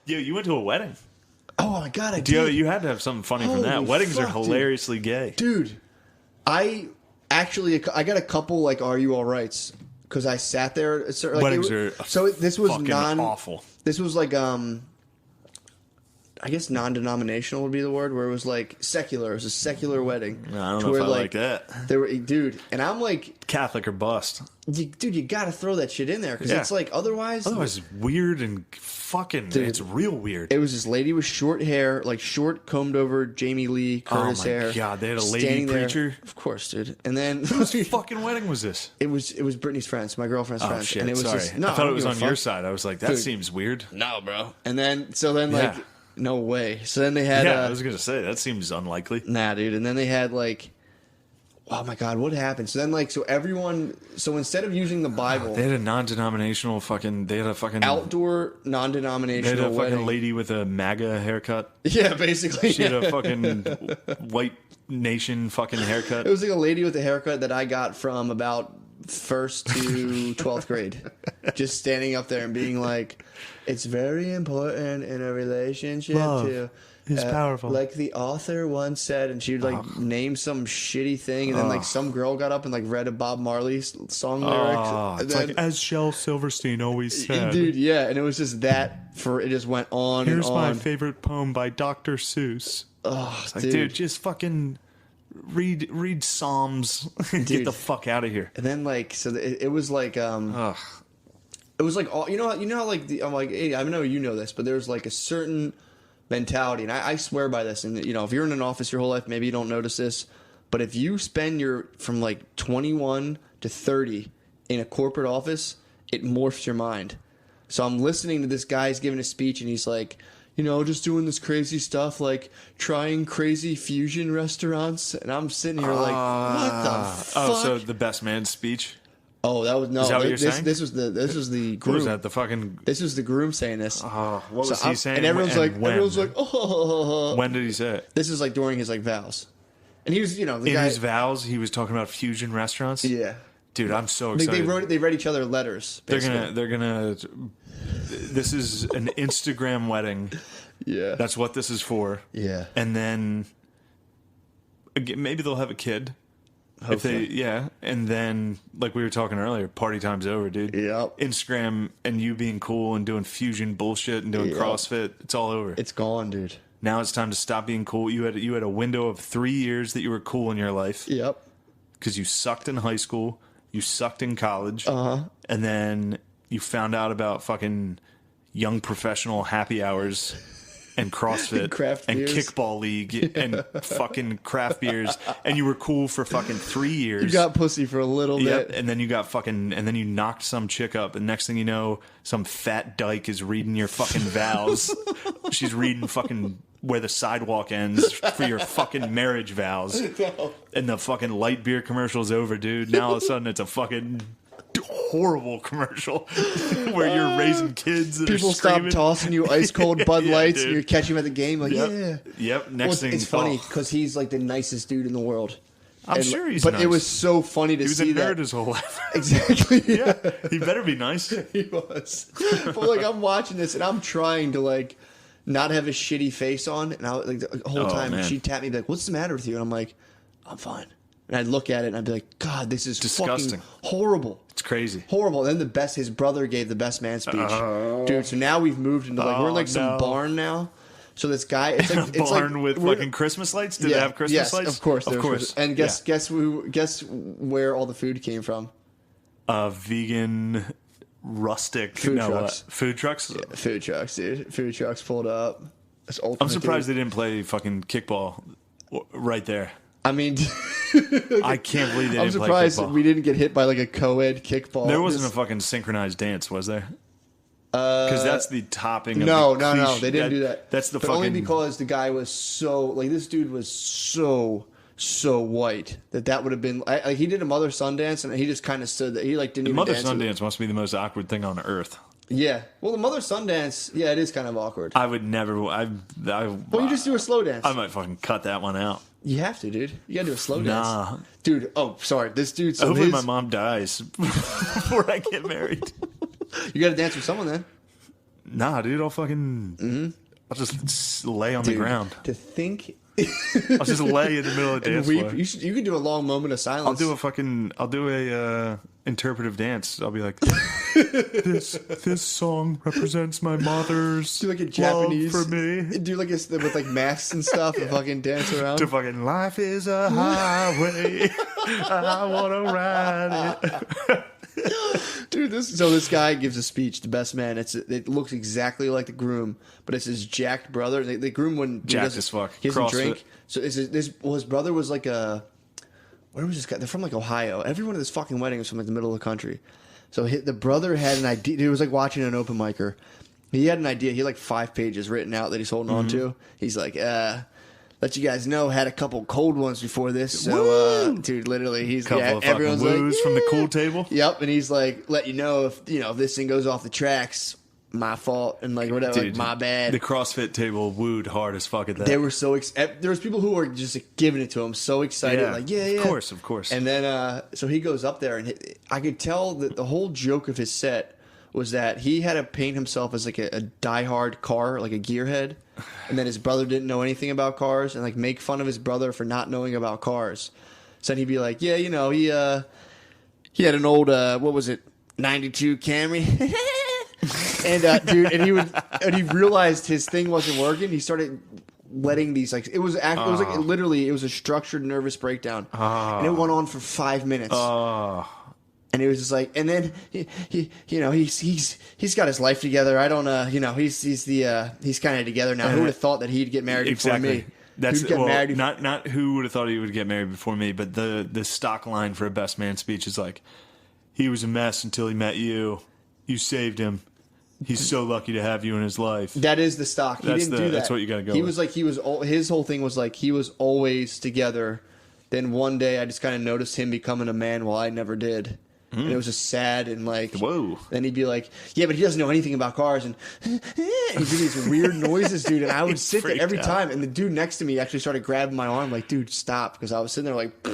Yeah, you went to a wedding. Oh my God, I did. You had to have something funny from that. Holy Weddings are fuck, hilariously gay. Dude, I got a couple like "Are you all rights?" because I sat there. Like, Weddings are so this was fucking awful. This was like I guess non-denominational would be the word, where it was like secular. It was a secular wedding. I don't know if I like that. They were, dude, and I'm like, Catholic or bust. dude, you got to throw that shit in there because it's like otherwise it's weird and fucking. Dude, it's real weird. It was this lady with short hair, like short combed over Jamie Lee Curtis hair. Oh my God, they had a lady preacher. Of course, dude. And then whose fucking wedding was this? It was Brittany's friends, my girlfriend's friends. Shit, and it was sorry. just, no, I thought it was on your side. I was like, that dude, seems weird. No, bro. And then like. No way. So then they had... I was going to say, that seems unlikely. Nah, dude. And then they had, like... Oh, my God. What happened? So then, like... So everyone... So instead of using the Bible... They had a non-denominational fucking... They had a fucking... Outdoor non-denominational They had a fucking wedding. lady with a MAGA haircut. Yeah, basically. She had a fucking white nation fucking haircut. It was like a lady with a haircut that I got from about 1st to 12th grade. Just standing up there and being like... It's very important in a relationship to is powerful. Like the author once said, and she would like name some shitty thing, and then like some girl got up and like read a Bob Marley song lyrics. It's then, like, as Shel Silverstein always said. Dude, yeah, and it was just that it just went on Here's and on. my favorite poem by Dr. Seuss. Oh, it's like, dude, just fucking read Psalms and get the fuck out of here. And then like, so it was like, it was like all you know how like I'm like, hey, I know you know this, but there's like a certain mentality, and I swear by this. And if you're in an office your whole life, maybe you don't notice this, but if you spend from like 21 to 30 in a corporate office, it morphs your mind. So I'm listening to this guy's giving a speech, and he's like, just doing this crazy stuff, like trying crazy fusion restaurants, and I'm sitting here like, what the fuck? Oh, so the best man speech. Oh, that was no. Is that what you're saying? This was the groom. What was that? The fucking. This was the groom saying this. Oh, what was he saying? And everyone's like, oh. When did he say it? This is like during his like vows, and he was, the in guy, his vows, he was talking about fusion restaurants. Yeah, dude, I'm so excited. They read each other letters. Basically. They're gonna. This is an Instagram wedding. Yeah, that's what this is for. Yeah, and then again, maybe they'll have a kid. Hopefully. And then, like we were talking earlier, party time's over, dude. Yep. Instagram and you being cool and doing fusion bullshit and doing CrossFit, it's all over. It's gone, dude. Now it's time to stop being cool. You had a window of 3 years that you were cool in your life. Yep. Because you sucked in high school, you sucked in college, and then you found out about fucking young professional happy hours. And CrossFit and kickball league and fucking craft beers, and you were cool for fucking 3 years. You got pussy for a little bit, and then you got and then you knocked some chick up, and next thing you know, some fat dyke is reading your fucking vows. She's reading fucking where the sidewalk ends for your fucking marriage vows, and the fucking light beer commercial's over, dude. Now all of a sudden it's a fucking horrible commercial where you're raising kids and people stop tossing you ice cold Bud Lights and you're catching them at the game like next thing it's funny because he's like the nicest dude in the world. I'm sure he's but nice. It was so funny to see that. He was a nerd his whole life. Exactly. Yeah, he better be nice. He was. But like I'm watching this and I'm trying to like not have a shitty face on, and I like the whole time she'd tap me like, "What's the matter with you?" And I'm like, "I'm fine." And I'd look at it and I'd be like, God, this is disgusting. Fucking horrible. It's crazy. Horrible. And then his brother gave the best man speech. Dude, so now we've moved into we're in like some barn now. So this guy, it's like a barn with fucking Christmas lights. Did they have Christmas lights? Of course. And guess where all the food came from? Vegan, rustic food trucks. Food trucks. Yeah, food trucks, dude. Food trucks pulled up. I'm surprised they didn't play fucking kickball right there. I mean, I can't believe they didn't play kickball. I'm surprised we didn't get hit by like a co-ed kickball. There wasn't a fucking synchronized dance, was there? Because that's the topping. No, they didn't do that. That's the but fucking. Only because the guy was so like this dude was so white that would have been like he did a mother son dance and he just kind of stood there. He like didn't even dance. The mother son dance must be the most awkward thing on earth. Yeah. Well, the mother son dance, yeah, it is kind of awkward. I would never. Well, you just do a slow dance. I might fucking cut that one out. You have to, dude. You gotta do a slow dance. Nah. Dude, oh, sorry. This dude... So hopefully my mom dies before I get married. You gotta dance with someone then. Nah, dude, I'll fucking. I'll just lay on the ground. To think. I'll just lay in the middle of the dance floor. You could do a long moment of silence. I'll do a interpretive dance. I'll be like, this song represents my mother's do like a Japanese love for me. Do like with like masks and stuff and fucking dance around. To fucking life is a highway. I wanna ride it. Dude, this guy gives a speech, the best man. It looks exactly like the groom, but it's his jacked brother. The groom wouldn't jacked as fuck. He doesn't CrossFit. drink. So his brother was like where was this guy? They're from like Ohio. Everyone at this fucking wedding was from like the middle of the country. So the brother had an idea. He was like watching an open micer. He had an idea. He had like 5 pages written out that he's holding on to. He's like, let you guys know, had a couple cold ones before this. So, dude, literally, he's couple of fucking everyone's woos like, from the cool table. Yep, and he's like, let you know if this thing goes off the tracks, my fault, and like whatever, Dude, like, my bad. The CrossFit table wooed hard as fuck at that. They were so there was people who were just like, giving it to him, so excited, like yeah, of course. And then so he goes up there, and I could tell that the whole joke of his set was that he had to paint himself as like a diehard car, like a gearhead, and then his brother didn't know anything about cars, and like make fun of his brother for not knowing about cars. So then he'd be like, yeah, he had an old what was it, 92 Camry. And dude, and he realized his thing wasn't working. He started letting these like it was like literally it was a structured nervous breakdown, and it went on for 5 minutes. And it was just like, and then he's got his life together. I don't he's kind of together now. Who would have thought that he'd get married before me? That's not who would have thought he would get married before me, but the stock line for a best man speech is like, he was a mess until he met you. You saved him. He's so lucky to have you in his life. That is the stock. He didn't do that. That's what you got to go. He with. was like his whole thing was like he was always together. Then one day I just kind of noticed him becoming a man while I never did. And it was just sad and like, whoa. Then he'd be like, yeah, but he doesn't know anything about cars. And he'd do these weird noises, dude. And I would sit there every time. And the dude next to me actually started grabbing my arm, like, dude, stop. Because I was sitting there like,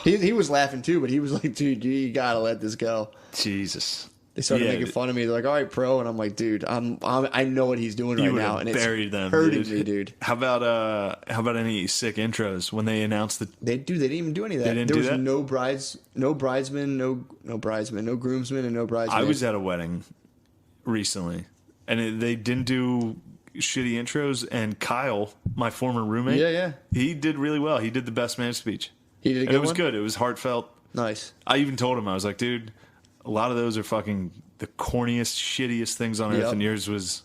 he was laughing too, but he was like, dude, you got to let this go. Jesus. They started making fun of me. They're like, all right, pro. And I'm like, dude, I know what he's doing right now. And it's hurting me, dude. How about any sick intros when they announced they didn't even do any of that. There was no bridesmen, no groomsmen, and no bridesmen. I was at a wedding recently, and they didn't do shitty intros. And Kyle, my former roommate, he did really well. He did the best man speech. He did a good one? It was one? good. It was heartfelt. Nice. I even told him, I was like, dude, a lot of those are fucking the corniest, shittiest things on earth, and yours was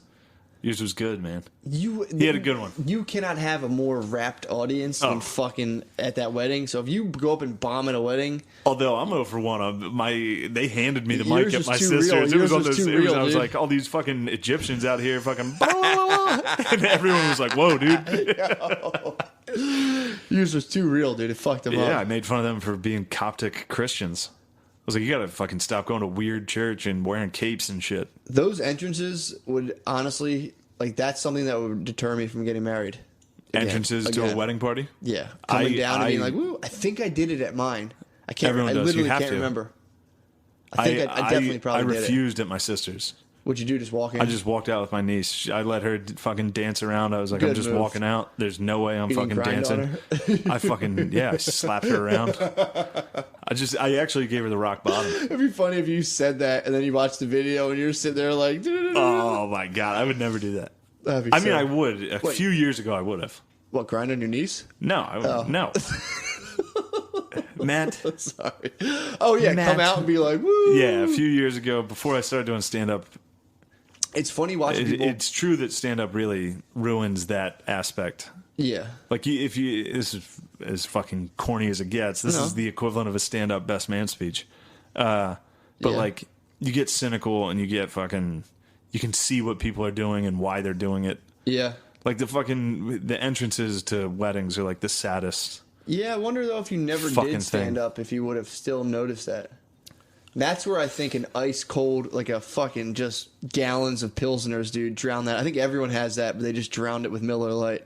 good, man. He had a good one. You cannot have a more rapt audience than fucking at that wedding. So if you go up and bomb at a wedding, although I'm 0 for 1, they handed me the mic at my sister's. It was on those. I was like, all these fucking Egyptians out here, fucking, blah, blah, blah. And everyone was like, whoa, dude. Yours was too real, dude. It fucked them up. Yeah, I made fun of them for being Coptic Christians. I was like, you gotta fucking stop going to weird church and wearing capes and shit. Those entrances would honestly, like, that's something that would deter me from getting married. Entrances to a wedding party? Yeah. Coming down and being like, woo, I think I did it at mine. I literally can't remember. I definitely probably did it. I refused at my sister's. What'd you do, just walk in? I just walked out with my niece. I let her fucking dance around. I was like, I'm just walking out. There's no way I'm fucking dancing. I fucking, I slapped her around. I actually gave her the rock bottom. It'd be funny if you said that and then you watch the video and you're sitting there like, oh my God, I would never do that. I mean, I would. A few years ago, I would have. What, grind on your knees? No, no. Matt. Sorry. Oh, yeah, Matt. Come out and be like, woo. Yeah, a few years ago, before I started doing stand-up. It's funny watching people. It's true that stand-up really ruins that aspect. Yeah. Like, this is as fucking corny as it gets. This is the equivalent of a stand-up best man speech. But, like, you get cynical and you get fucking... You can see what people are doing and why they're doing it. Yeah. Like, the entrances to weddings are, like, the saddest. Yeah, I wonder, though, if you never did stand up, if you would have still noticed that. That's where I think an ice cold, like a fucking just gallons of Pilsners, dude, drown that. I think everyone has that, but they just drowned it with Miller Lite.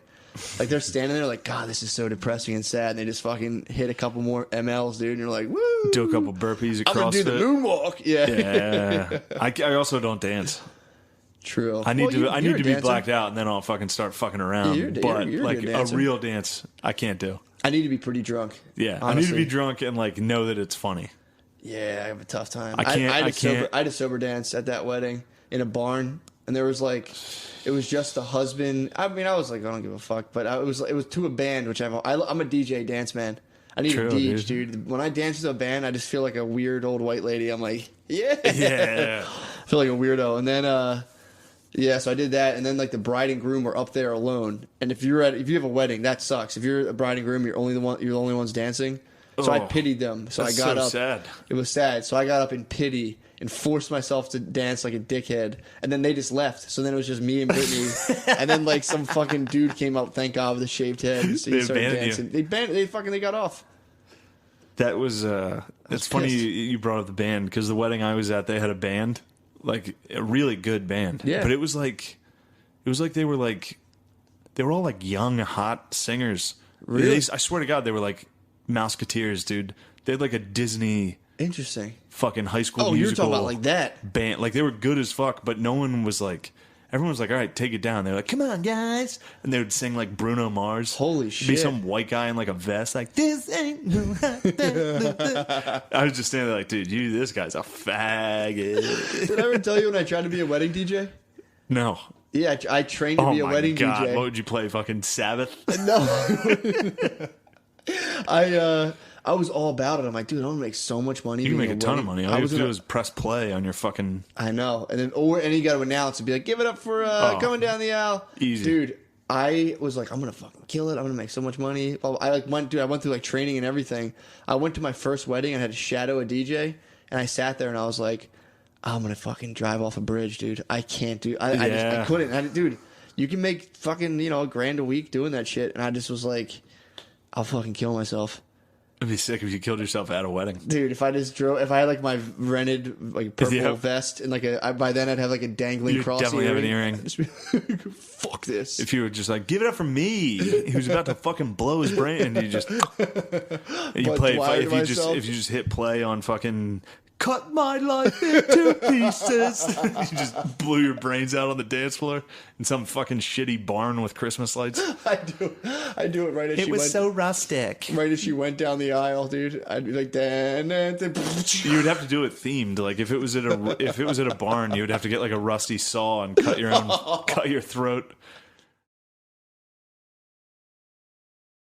Like, they're standing there like, God, this is so depressing and sad. And they just fucking hit a couple more MLs, dude. And you're like, woo. Do a couple burpees at CrossFit. I'm going to do the moonwalk. Yeah. Yeah. I also don't dance. True. I need Well, I you're need a to be dancer. blacked out, and then I'll fucking start fucking around. Yeah, but you're a like good a dancer. real dance, I can't do. I need to be pretty drunk. Yeah, I need honestly. to be drunk and like know that it's funny. Yeah, I have a tough time. I can't- I I had can't- a sober dance at that wedding in a barn, and there was like, it was just the husband. I mean, I was like, I don't give a fuck, but it was to a band, which I'm a DJ dance man. I need True, a DJ, dude. When I dance to a band, I just feel like a weird old white lady. I'm like, yeah, Yeah. I feel like a weirdo. And then, yeah, so I did that, and then like the bride and groom were up there alone. And if you have a wedding, that sucks. If you're a bride and groom, you're the only ones dancing. So I Oh, pitied them. So I that's got so up. sad. It was sad. So I got up in pity and forced myself to dance like a dickhead. And then they just left. So then it was just me and Brittany. And then like some fucking dude came up, thank God, with a shaved head. So he They started abandoned you. dancing. They got off. That was it's funny pissed. you brought up the band because the wedding I was at, they had a band, like a really good band. Yeah. But it was like they were all like young hot singers. Really? I swear to God, they were like Mouseketeers, dude. They had like a Disney Interesting. fucking high school Oh, you're musical talking about like that. band. Like they were good as fuck, but no one was like. Everyone was like, all right, take it down. They were like, come on, guys. And they would sing like Bruno Mars. Holy Be shit. some white guy in like a vest, like, this ain't no hot thing. I was just standing there like, dude, this guy's a faggot. Did I ever tell you when I tried to be a wedding DJ? No. Yeah, I trained to Oh be a my wedding God. DJ. What would you play? Fucking Sabbath? No. I was all about it. I'm like, dude, I'm gonna make so much money. You can being make a ton of wedding- money. All you have to gonna- do is press play on your fucking. I know, and you got to announce and be like, give it up for coming down the aisle, Easy. dude. I was like, I'm gonna fucking kill it. I'm gonna make so much money. I went through like training and everything. I went to my first wedding and had to shadow a DJ, and I sat there and I was like, I'm gonna fucking drive off a bridge, dude. I can't do. I Yeah. couldn't. Dude, you can make fucking $1,000 a week doing that shit, and I just was like, I'll fucking kill myself. It'd be sick if you killed yourself at a wedding. Dude, if I had like my rented like purple Yep. vest and by then I'd have like a dangling You'd cross definitely have an earring. earring. I'd just be like, fuck this. If you were just like, give it up for me, he was about to fucking blow his brain, and you just Lied to myself. if you just hit play on fucking cut my life into pieces, you just blew your brains out on the dance floor in some fucking shitty barn with Christmas lights. I do it right as she went. rustic. Right as she went down the aisle, dude. I'd be like, You would have to do it themed. Like if it was at a barn, you would have to get like a rusty saw and cut your throat.